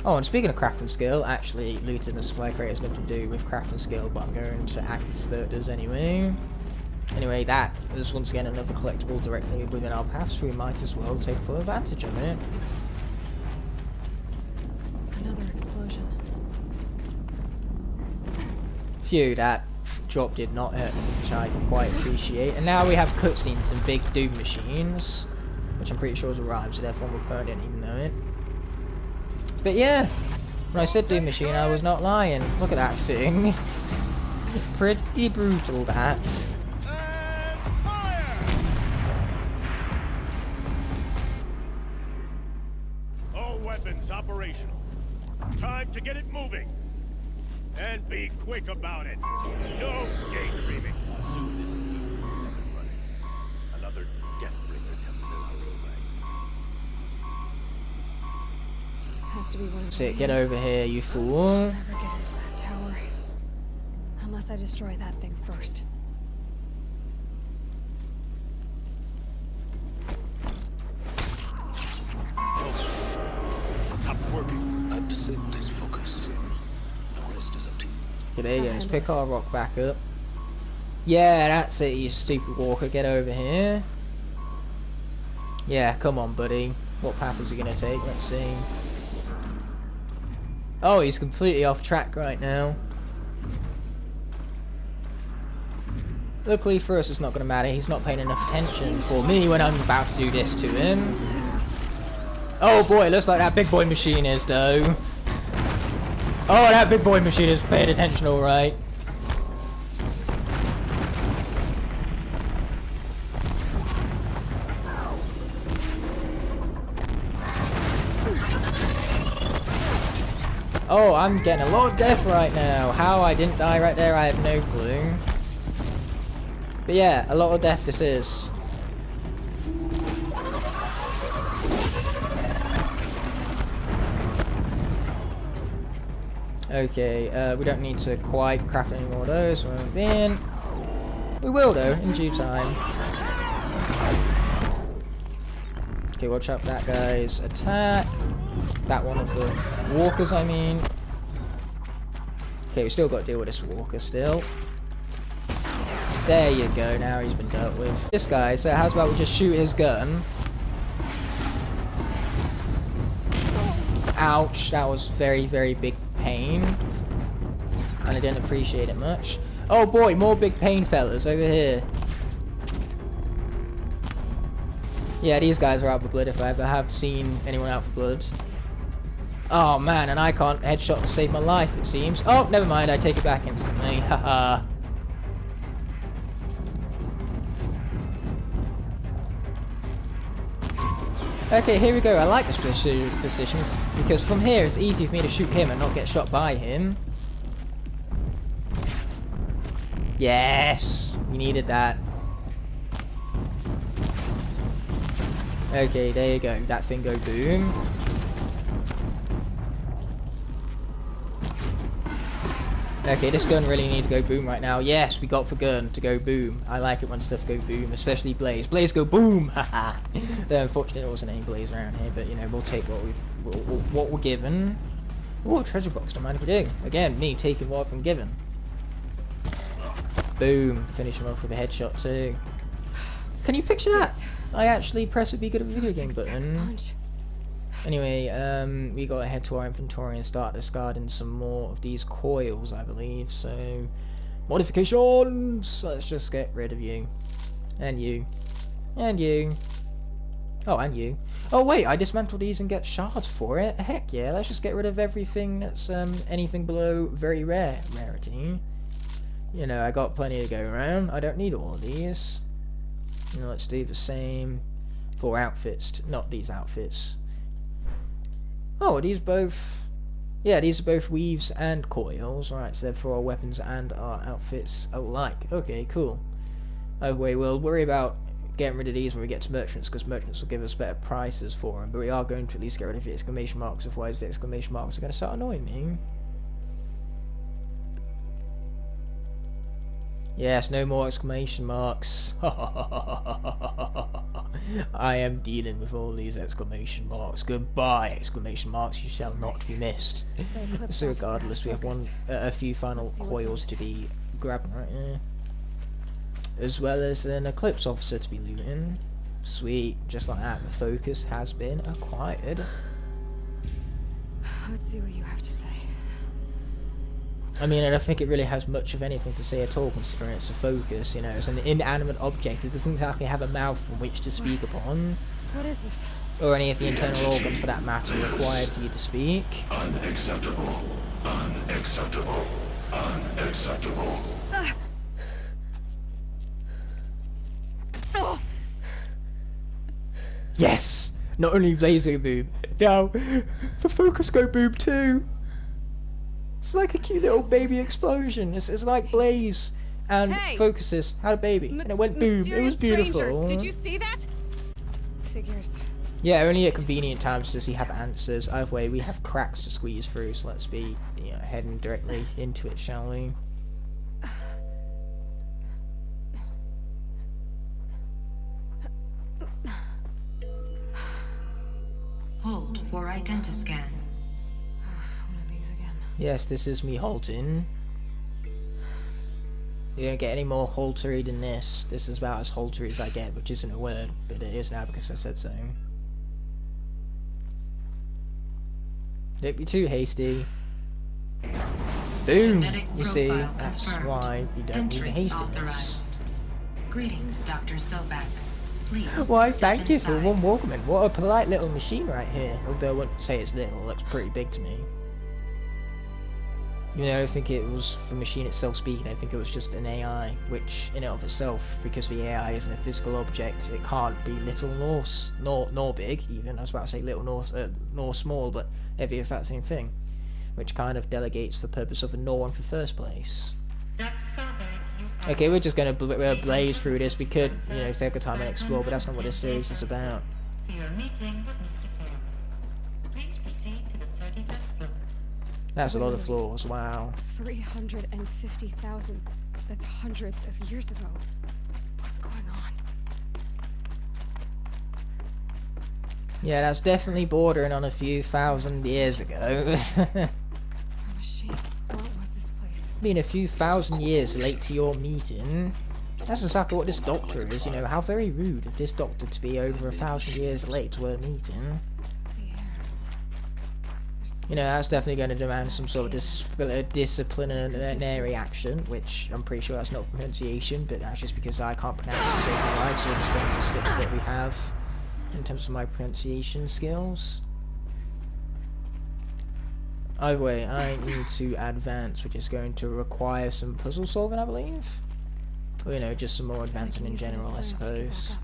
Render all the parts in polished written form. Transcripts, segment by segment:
Oh, and speaking of crafting skill, actually looting the supply crate has nothing to do with crafting skill, but I'm going to act as though it does anyway. Anyway, that is once again another collectible directly within our path, so we might as well take full advantage of it. Another explosion. Phew, that drop did not hurt me, which I quite appreciate. And now we have cutscenes and big doom machines, which I'm pretty sure is a rhyme, so therefore my opponent didn't even know it. But yeah, when I said doom machine, I was not lying. Look at that thing. Pretty brutal, that. All weapons operational. Time to get it moving. And be quick about it. No daydreaming. Soon this team will be up and running. Another Deathbringer to fill our ranks. Has to be one of Sit, get over here, you fool. Never get into that tower. Unless I destroy that thing first. Stop working. I've disabled his focus. The rest is up to you. Okay, there you go, let's pick our rock back up. Yeah, that's it, you stupid walker, get over here. Yeah, come on, buddy. What path is he gonna take? Let's see. Oh, he's completely off track right now. Luckily for us, it's not going to matter. He's not paying enough attention for me when I'm about to do this to him. Oh boy, it looks like that big boy machine is, though. Oh, that big boy machine is paying attention alright. Oh, I'm getting a lot of death right now. How I didn't die right there, I have no clue. But yeah, a lot of death this is. Okay, we don't need to quite craft any more of those. We will though, in due time. Okay, watch out for that guy's attack. That one of the walkers, I mean. Okay, we still got to deal with this walker still. There you go, now he's been dealt with. This guy, so how's about we just shoot his gun? Ouch, that was very, very big pain. And I didn't appreciate it much. Oh boy, more big pain fellas over here. Yeah, these guys are out for blood if I ever have seen anyone out for blood. Oh man, and I can't headshot to save my life, it seems. Oh, never mind, I take it back instantly. Haha. Okay, here we go. I like this position because from here it's easy for me to shoot him and not get shot by him. Yes, we needed that. Okay, there you go. That thing go boom. Okay, this gun really needs to go boom right now. Yes, we got the gun to go boom. I like it when stuff go boom, especially Blaze. Blaze go boom! Haha. Though unfortunately there wasn't any Blaze around here, but you know, we'll take what we're given. Ooh, treasure box, don't mind if we do. Again, me taking what I've been given. Boom. Finish him off with a headshot too. Can you picture that? I actually press a be good at a video game button. Anyway, we gotta head to our inventory and start discarding some more of these coils, I believe. So, modifications! Let's just get rid of you. And you. And you. Oh, and you. Oh wait, I dismantle these and get shards for it? Heck yeah, let's just get rid of everything that's anything below very rarity. You know, I got plenty to go around. I don't need all of these. You know, let's do the same for outfits, not these outfits. Oh, are these both... Yeah, these are both weaves and coils. Right, so they're for our weapons and our outfits alike. Okay, cool. Oh, wait, we'll worry about getting rid of these when we get to merchants, because merchants will give us better prices for them. But we are going to at least get rid of the exclamation marks, otherwise the exclamation marks are going to start annoying me. Yes, no more exclamation marks. I am dealing with all these exclamation marks. Goodbye, exclamation marks. You shall not be missed. So regardless, we have a few final coils to be grabbing right here, as well as an Eclipse officer to be looting. Sweet, just like that, the focus has been acquired. Let's see what you have to say. I mean, I don't think it really has much of anything to say at all, considering it's a focus, you know, it's an inanimate object. It doesn't exactly have a mouth from which to speak upon. What is this? Or any of the internal organs, for that matter, required for you to speak. Unacceptable. Unacceptable. Unacceptable. Yes! Not only laser boob, now the focus go boob too! It's like a cute little baby explosion. It's like Blaze and Hey! Focuses had a baby and it went boom. It was beautiful. Did you see that? Figures. Yeah, only at convenient times does he have answers. Either way, we have cracks to squeeze through, so let's be, you know, heading directly into it, shall we? Hold for identiscan. One of these again. Yes, this is me halting. You don't get any more haltery than this. This is about as haltery as I get, which isn't a word, but it is now because I said so. Don't be too hasty. Boom! Genetic You see, profile that's confirmed. why you don't need Entry hastiness. authorized. Greetings, Dr. Sobek. Please. Why, step thank you for inside. one Walkman. What a polite little machine right here. Although I wouldn't say it's little, it looks pretty big to me. You know, I don't think it was the machine itself speaking, I think it was just an AI, which in and of itself, because the AI isn't a physical object, it can't be little nor big, even. I was about to say little nor small, but it'd be the exact same thing. Which kind of delegates the purpose of a nor in the first place. Okay, we're just gonna blaze through this. We could, you know, take our time and explore, but that's not what this series is about. For your meeting with Mr. Fairman. Please proceed to the 35th floor. That's a lot of floors, wow. 350,000. That's hundreds of years ago. What's going on? Yeah, that's definitely bordering on a few thousand years ago. A machine. What was this place? Being a few thousand years late to your meeting. That's exactly what this doctor is, you know. How very rude of this doctor to be over 1,000 years late to her meeting. The air. You know, that's definitely going to demand some sort of disciplinary action, which I'm pretty sure that's not pronunciation, but that's just because I can't pronounce it so right, so we're just going to stick with what we have in terms of my pronunciation skills. Either way, I need to advance, which is going to require some puzzle solving, I believe. Or, you know, just some more advancing in general, I suppose.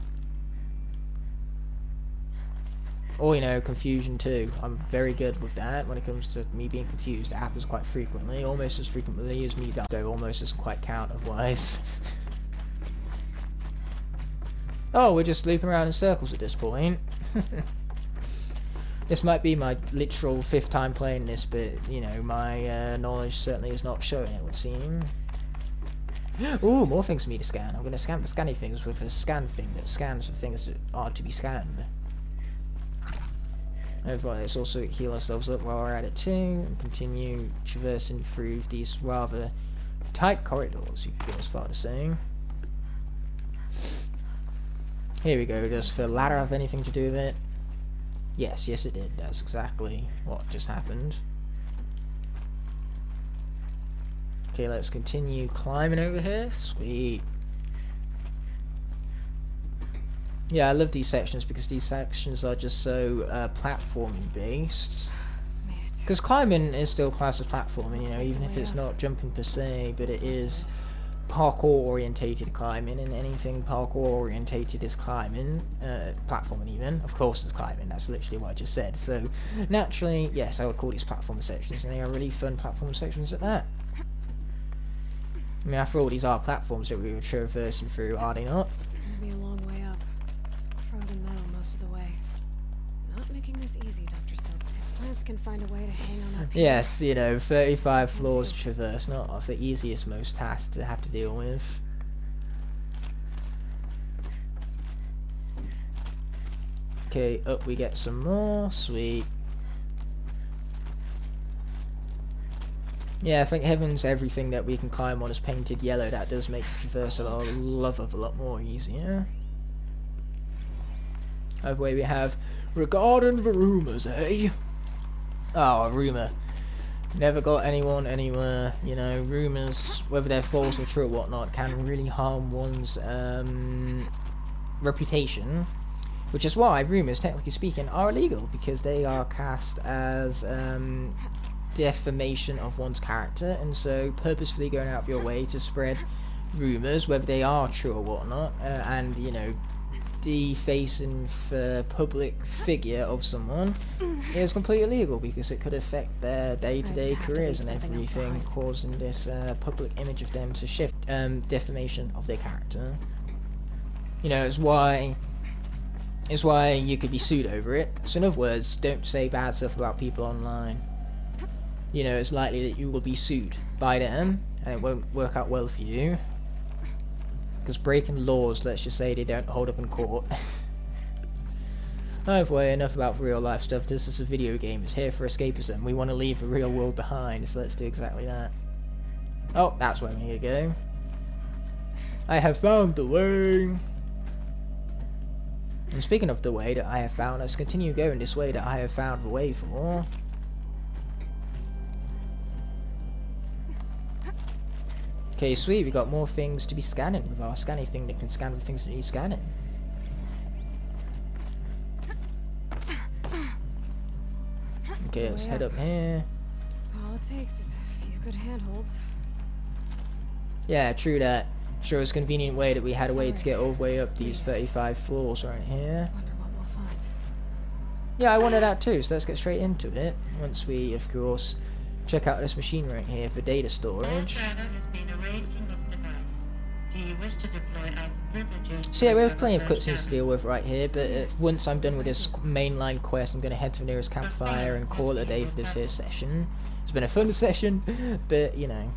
Or, you know, confusion too. I'm very good with that when it comes to me being confused. It happens quite frequently, almost as frequently as me dying, so almost doesn't quite count otherwise. Oh, we're just looping around in circles at this point. This might be my literal 5th time playing this, but, you know, my knowledge certainly is not showing, it would seem. Ooh, more things for me to scan. I'm going to scan the scanny things with a scan thing that scans the things that are to be scanned. Overall, let's also heal ourselves up while we're at it too, and continue traversing through these rather tight corridors, you could go as far to say. Here we go. Does the ladder have anything to do with it? Yes, yes it did. That's exactly what just happened. Okay, let's continue climbing over here. Sweet. Yeah, I love these sections because these sections are just so platforming based. Because climbing is still classed as platforming, you know, even if it's not jumping per se, but it is parkour orientated climbing, and anything parkour orientated is climbing, platforming even. Of course it's climbing, that's literally what I just said. So naturally, yes, I would call these platform sections, and they are really fun platform sections at that. I mean, after all, these are platforms that we were traversing through, are they not? It'll be a long way up. Frozen metal most of the way. Not making this easy, Dr. Silk. If plants can find a way to hang on up here. Yes, you know, 35 floors to traverse, not the easiest most task to have to deal with. Okay, up we get some more. Sweet. Yeah, I think heaven's everything that we can climb on is painted yellow. That does make the traversal a lot more easier. Over way we have regarding the rumours, eh? Oh, a rumour. Never got anyone anywhere. You know, rumours, whether they're false or true or whatnot, can really harm one's reputation. Which is why rumours, technically speaking, are illegal, because they are cast as defamation of one's character, and so purposefully going out of your way to spread rumours, whether they are true or whatnot, and, you know, defacing the public figure of someone is completely illegal, because it could affect their day-to-day careers and everything, causing this public image of them to shift. Defamation of their character. You know, it's why you could be sued over it. So in other words, don't say bad stuff about people online. You know, it's likely that you will be sued by them, and it won't work out well for you. Because breaking laws, let's just say, they don't hold up in court. Either way, enough about real life stuff. This is a video game. It's here for escapism. We want to leave the real world behind, so let's do exactly that. Oh, that's where we need to go. I have found the way. And speaking of the way that I have found, let's continue going this way that I have found the way for. Okay, sweet, we got more things to be scanning with our scanning thing that can scan the things that need scanning. Okay, let's head up here. All it takes is a few good handholds. Yeah, true that. Sure, it's a convenient way that we had a way to get all the way up these 35 floors right here. Wonder what we'll find. Yeah, I wanted that too, so let's get straight into it. Once we, of course, check out this machine right here for data storage. Data has been erased from this device. Do you wish to deploy either privileges? So yeah, we have plenty of cutscenes to deal with right here, but once I'm done with this mainline quest, I'm going to head to the nearest campfire and call it a day for this here session. It's been a fun session, but, you know,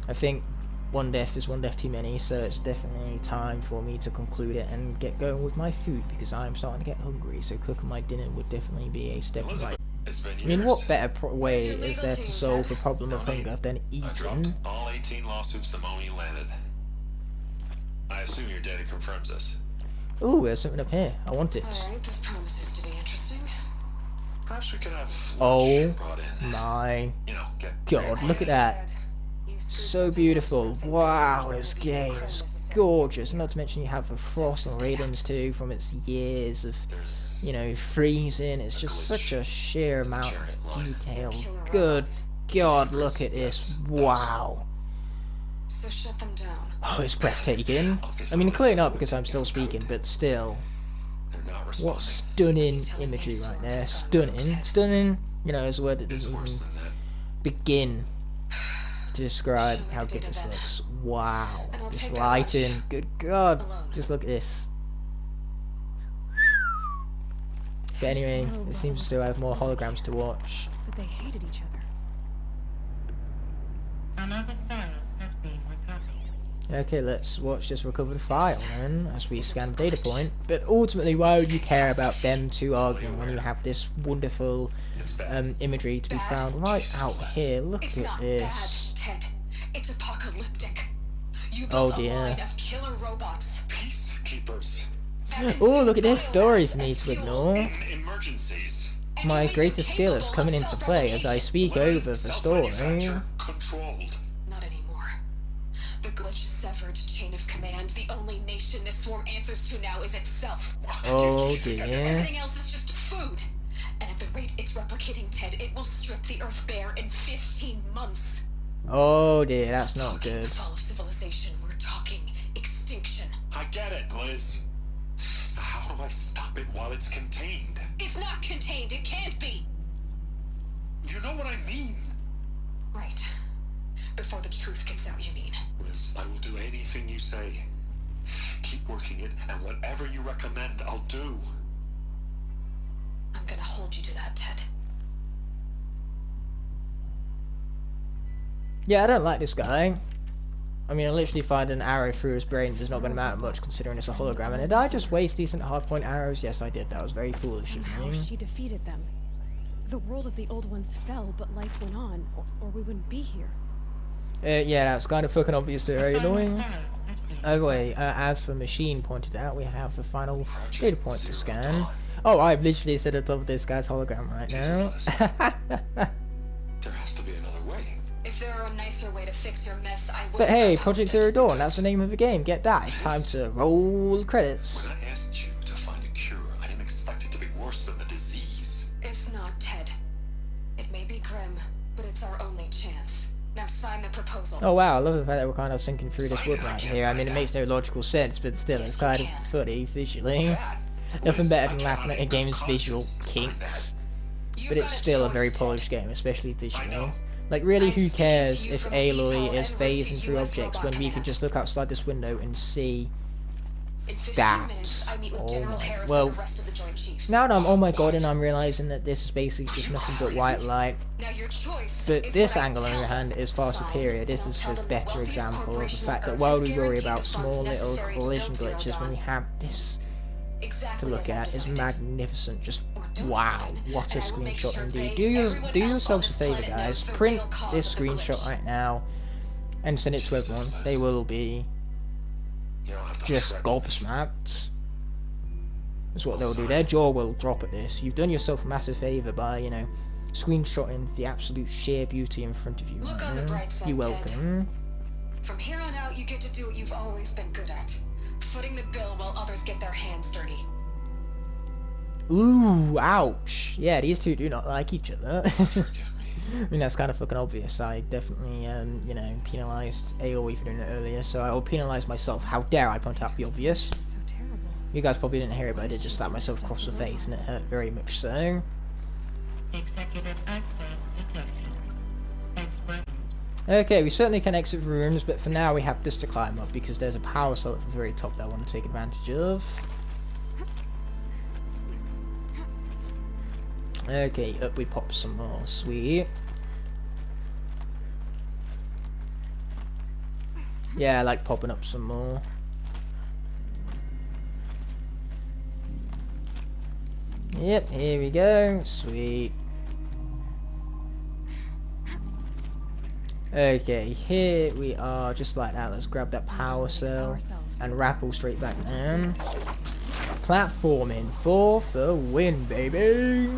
I think one death is one death too many, so it's definitely time for me to conclude it and get going with my food, because I'm starting to get hungry, so cooking my dinner would definitely be a step right. I mean, what better way is there to solve the problem of hunger than eating? All 18 lawsuits the moment you landed. I assume your data confirms this. Ooh, there's something up here. I want it. Alright, this promises to be interesting. Perhaps we could have Oh lunch brought in. my You know, get god, look at that. So beautiful. Wow, this game is gorgeous. Not to mention you have the frost and radiance too from its years of, you know, freezing. It's just such a sheer amount of detail. Good god, look at this. Wow. So shut them down. Oh, it's breathtaking. I mean, clearly not because I'm still speaking, but still. They're not What stunning imagery right there. Stunning. Stunning, you know, is a word that doesn't even worse than that. begin to describe how good this looks. Wow. This lighting. Good god. Just look at this. But anyway, it seems to have more holograms to watch. But they hated each other. Another file has been recovered. Okay, let's watch this recover the file then, as we scan the data point. But ultimately, why would you care about them two arguing when you have this wonderful imagery to be found right out here? Look It's at not this. bad, Ted. It's apocalyptic. You Oh built a dear. line of killer robots. Peacekeepers. Oh, look at this story for me to ignore. In emergencies. And My you make greatest them skill is capable coming of into play as I speak over the story. Self-manufacture, controlled. Not anymore. The glitch severed chain of command. The only nation this swarm answers to now is itself. Oh You forgot dear. Everything else is just food. And at the rate it's replicating, Ted, it will strip the Earth bare in 15 months. Oh dear, that's not Talking good. the fall of civilization. We're talking extinction. I get it, Liz. So how do I stop it while it's contained? It's not contained. It can't be. You know what I mean. Right. Before the truth gets out, you mean? Liz, I will do anything you say. Keep working it, and whatever you recommend, I'll do. I'm gonna hold you to that, Ted. Yeah, I don't like this guy. I mean, I literally fired an arrow through his brain. It's not going to matter much considering it's a hologram. And did I just waste decent hardpoint arrows? Yes, I did. That was very foolish of Somehow me. she defeated them. The world of the old ones fell, but life went on, or we wouldn't be here. Yeah, that's kind of fucking obvious. Very annoying. Has been Anyway, as for Machine pointed out, we have the final data point to scan. Oh, I've literally set it up this guy's hologram right now. There has to be another way. If there were a nicer way to fix your mess, I would. But hey, Project Zero Dawn, that's the name of the game. Get that. It's time to roll credits. When I asked you to find a cure, I didn't expect it to be worse than the disease. It's not, Ted. It may be grim, but it's our only chance. Now sign the proposal. Oh wow, I love the fact that we're kind of sinking through this wood right here. I mean, it makes no logical sense, but still, it's kind of funny visually. Nothing better than laughing at a game's visual kinks. But it's still a very polished game, especially visually. Like, really, who cares if Aloy is phasing through objects when we can just look outside this window and see that? Oh my, well, now that I'm oh my god and I'm realizing that this is basically just nothing but white light. But this angle, on the other hand, is far superior. This is the better example of the fact that while we worry about small little collision glitches, when we have this to look at, is magnificent. Just wow, what a screenshot indeed. Do yourselves a favor, guys. Print this screenshot right now and send it to everyone. They will be You don't have to just fret. gobsmacked. That's what they'll do. Their jaw will drop at this. You've done yourself a massive favor by, you know, screenshotting the absolute sheer beauty in front of you. Look on the bright side, You're Ted. welcome. From here on out, you get to do what you've always been good at. Footing the bill while others get their hands dirty. Ooh, ouch. Yeah, these two do not like each other. Forgive me. I mean, that's kind of fucking obvious. I definitely, you know, penalised AoE for doing it earlier, so I will penalise myself. How dare I point out the obvious? So terrible. You guys probably didn't hear it, but I did just slap myself across the face, and it hurt very much so. executive access detected. Express. Okay, we certainly can exit the rooms, but for now we have this to climb up, because there's a power cell at the very top that I want to take advantage of. Okay, up we pop some more. Sweet. Yeah, I like popping up some more. Yep, here we go. Sweet. Okay, here we are, just like that. Let's grab that power cell and rappel straight back down. Platforming for the win, baby!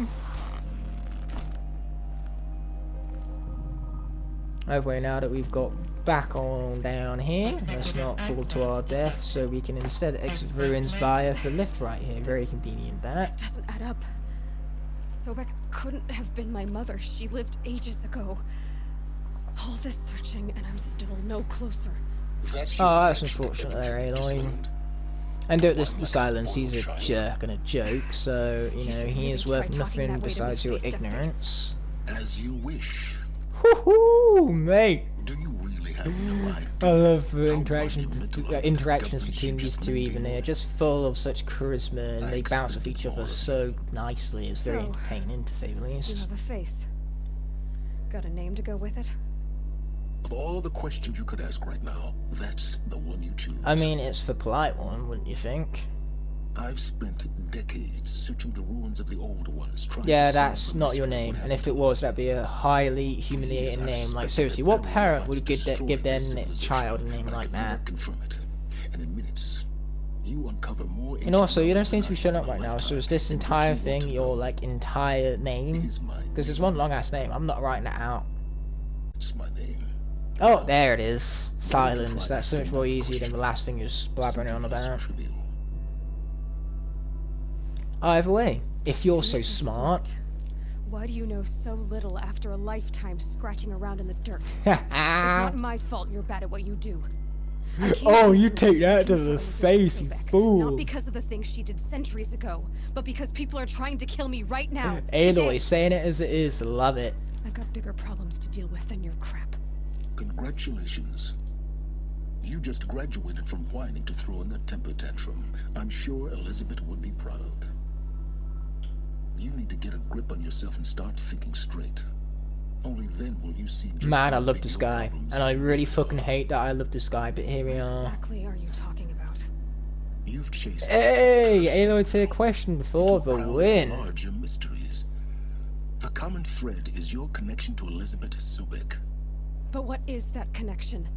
Okay, now that we've got back on down here, let's not fall to our death, so we can instead exit the ruins via the lift right here. Very convenient, that. This doesn't add up. Sobek couldn't have been my mother. She lived ages ago. All this searching, and I'm still no closer. That's Oh, that's your unfortunate there, reaction, Aloy. Desmond. And don't listen to Silence, he's a jerk and a joke, so, you know, he is worth nothing besides your ignorance. As you wish. Woohoo, mate! Do you really have no idea? I love the how interactions monumental between these discoveries two, you even. just They're just full of such charisma, and I they bounce off expected each other more. so nicely. It's very So, entertaining, to say the You least. have a face. Got a name to go with it? Of all the questions you could ask right now, that's the one you choose. I mean, it's the polite one, wouldn't you think? I've spent decades searching the ruins of the old ones, trying Yeah, to that's solve the not your mystery of name, what and if it happened. was, that'd be a highly humiliating I've name. Like, suspected seriously, that what there were parent robots would give their destroying this child a civilization, name but I like could never that? confirm it. And in minutes, you uncover more. And also, you don't seem to be information showing up than I right found now, in so my is this lifetime. entire And what you want thing to your, know like, entire name? is my Because there's name. one long-ass name, I'm not writing it out. It's my name. Oh, there it is. Silence. try That's so much asking more that easier than the question. last thing you're blabbering on Something less about. trivial. Either way, if you're so You're smart. Why do you know so little after a lifetime scratching around in the dirt? It's not my fault you're bad at what you do. I came Oh, to you this take world that to looking the for Elizabeth face, you Sobek, fool. Not because of the things she did centuries ago, but because people are trying to kill me right now. Aloy, today. saying it as it is, love it. I've got bigger problems to deal with than your crap. Congratulations. You just graduated from whining to throwing a temper tantrum. I'm sure Elizabeth would be proud. You need to get a grip on yourself and start thinking straight. Only then will you see just Man, I how love big this your guy, problems and I are. really fucking hate that I love this guy, but here we are. Exactly are you talking about? You've chased Hey, personal Aloy tier question for into the a crowd of win. larger mysteries. The common thread is your connection to Elizabeth Sobek. But what is that connection?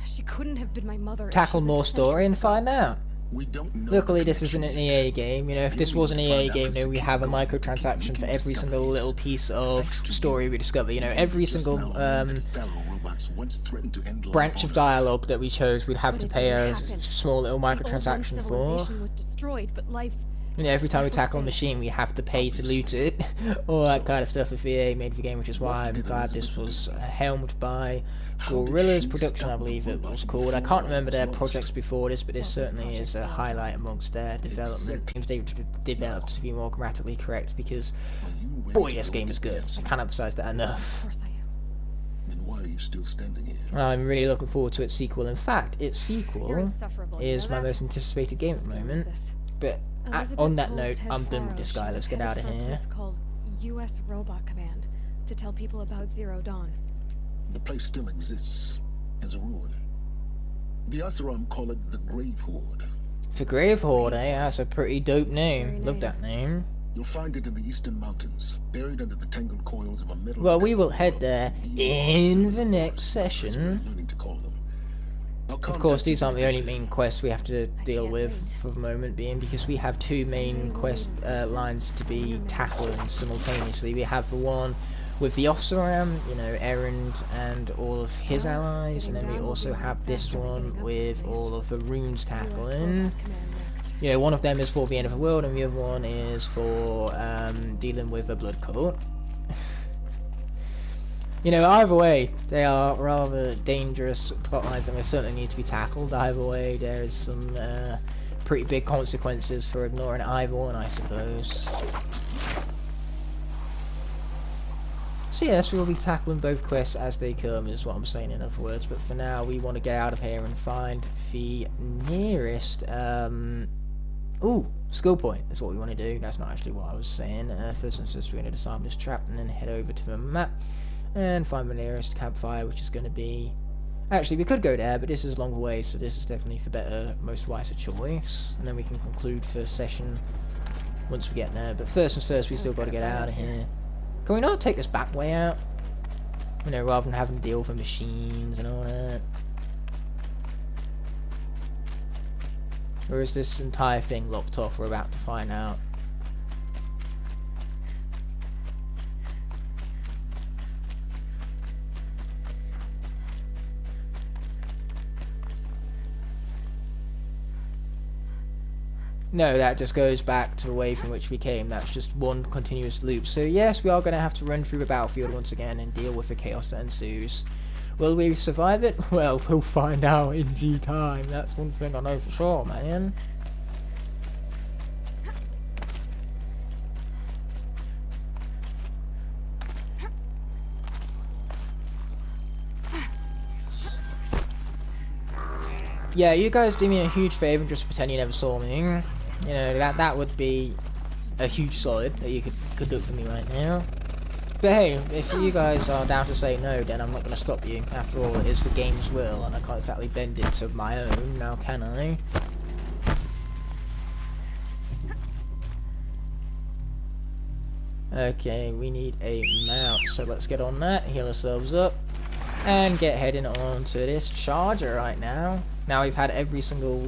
She couldn't have been my mother. if Tackle she lived more story and centuries ago. find out. We don't know. Luckily, the this isn't an connection yet. EA game. You know, if The this only was way an to EA find out game, is you know, to we keep have a going, to keep microtransaction for making every single little discoveries. piece of Thanks to story you, we discover. You know, we every just single now learned that Pharaoh robots once threatened to end life branch on of Earth. dialogue that we chose, we'd have But to it pay didn't a happen. small little The old one microtransaction for. civilization was destroyed, but life. You know, every time we life was tackle a saved. machine, we have to pay to Obviously. loot it. All that So, kind of stuff if EA made the game, which is what why I'm did glad this Elizabeth was do? helmed by How did Gorilla's she Production, I stop the believe it robot was called. I before can't all remember was their lost? projects before this, but this What was certainly is Project a Zero highlight Dawn? amongst their development. Games they've developed to be more grammatically correct, because Are you willing boy, to this go game get is the good. answer? I can't emphasize that Of enough. course I am. Then why are you still standing here? I'm really looking forward to its sequel. In fact, its You're sequel insufferable. you is know my that? most anticipated game at the Let's get on with moment. this. But Elizabeth on that told note, Ted I'm done with Faro this she guy. was Let's get headed out of for a here. place called U.S. Robot Command to tell people about Zero Dawn. The place still exists as a ruin. The Asaram call it the Grave Horde. For Grave Horde, eh? That's a pretty dope name. Very Love that name. You'll find it in the eastern mountains, buried under the tangled coils of a metal. Well, we will head network. there You are in civil the next wars, as we're session. learning to call them. I'll Of contact course, you these aren't the when I only get main there. quests we have to deal can't with wait. for the moment being, because we have two Someday main we'll quest meet in person. lines to be Intermarriage. tackled simultaneously. We have the one with the Osram, you know, Erend and all of his Well, allies, and getting then we down will also be a lot have this faster than one getting up, with at all least. of the runes US tackling. Robot Command next. You know, one of them is for the end of the world, and the other one is for dealing with a blood cult. You know, either way, they are rather dangerous plotlines and they certainly need to be tackled. Either way, there is some pretty big consequences for ignoring either one, I suppose. So yes, we'll be tackling both quests as they come, is what I'm saying in other words. But for now, we want to get out of here and find the nearest... Ooh, skill point is what we want to do. That's not actually what I was saying. First and foremost, we're going to disarm this trap and then head over to the map and find the nearest campfire, which is going to be... Actually, we could go there, but this is a long way, so this is definitely the better, most wiser choice. And then we can conclude first session once we get there. But first and first, we still got to get out of here. Can we not take this back way out? You know, rather than having to deal with the machines and all that. Or is this entire thing locked off? We're about to find out. No, that just goes back to the way from which we came. That's just one continuous loop. So yes, we are going to have to run through the battlefield once again and deal with the chaos that ensues. Will we survive it? Well, we'll find out in due time. That's one thing I know for sure, man. Yeah, you guys do me a huge favour and just pretend you never saw me. You know, that would be a huge solid that you could do for me right now. But hey, if you guys are down to say no, then I'm not going to stop you. After all, it is the game's will, and I can't exactly bend it to my own, now can I? Okay, we need a mount, so let's get on that, heal ourselves up, and get heading on to this charger right now. Now we've had every single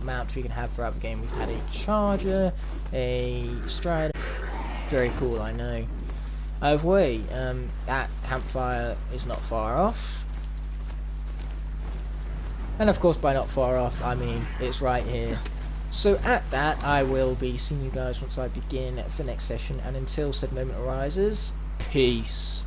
mount we can have throughout the game. We've had a charger, a strider. Very cool, I know. Either way, that campfire is not far off. And of course, by not far off, I mean it's right here. So at that, I will be seeing you guys once I begin the next session. And until said moment arises, peace.